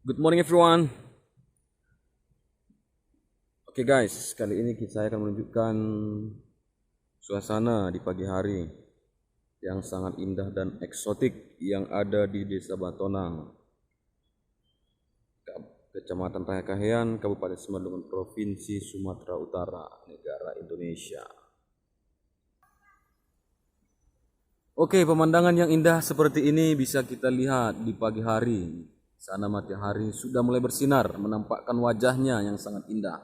Good morning everyone. Oke guys, kali ini saya akan menunjukkan suasana di pagi hari yang sangat indah dan eksotik yang ada di Desa Batonang, Kecamatan Raya Kabupaten Simalungun, Provinsi Sumatera Utara, negara Indonesia. Oke, pemandangan yang indah seperti ini bisa kita lihat di pagi hari. Sana matahari sudah mulai bersinar, menampakkan wajahnya yang sangat indah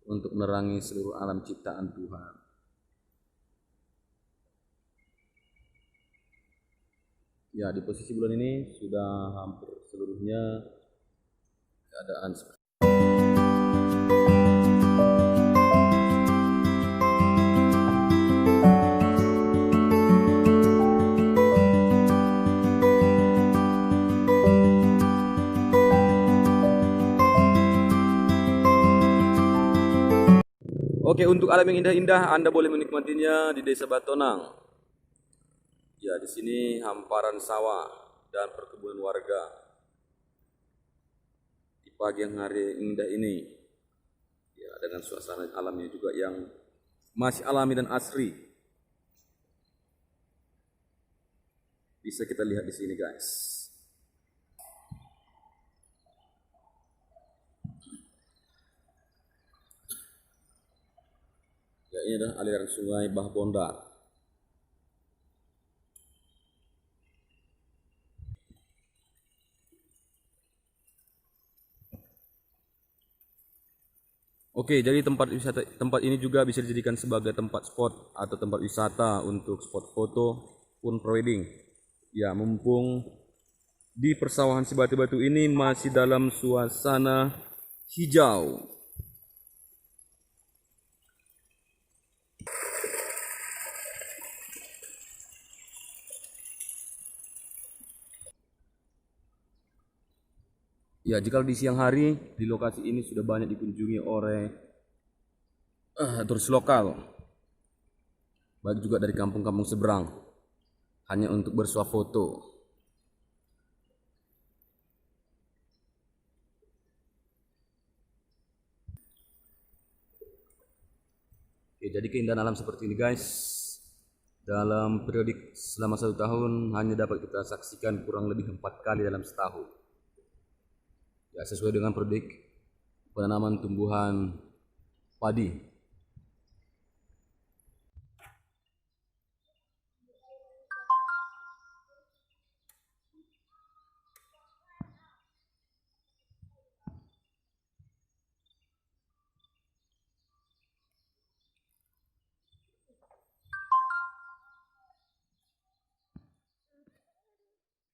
untuk menerangi seluruh alam ciptaan Tuhan. Ya, di posisi bulan ini sudah hampir seluruhnya keadaan seperti Oke, untuk alam yang indah-indah Anda boleh menikmatinya di Desa Batonang. Ya, di sini hamparan sawah dan perkebunan warga. Di pagi yang hari indah ini, ya dengan suasana alamnya juga yang masih alami dan asri. Bisa kita lihat di sini, guys. Ya, ini adalah aliran sungai Bahbondar. Oke, jadi tempat ini juga bisa dijadikan sebagai tempat spot atau tempat wisata untuk spot foto pun prewedding. Ya, mumpung di persawahan si batu-batu ini masih dalam suasana hijau. Ya, jika di siang hari di lokasi ini sudah banyak dikunjungi oleh turis lokal, baik juga dari kampung-kampung seberang, hanya untuk bersuah foto. Oke, jadi keindahan alam seperti ini guys, dalam periodik selama 1 tahun hanya dapat kita saksikan kurang lebih 4 kali dalam setahun. Ya, sesuai dengan periodik penanaman tumbuhan padi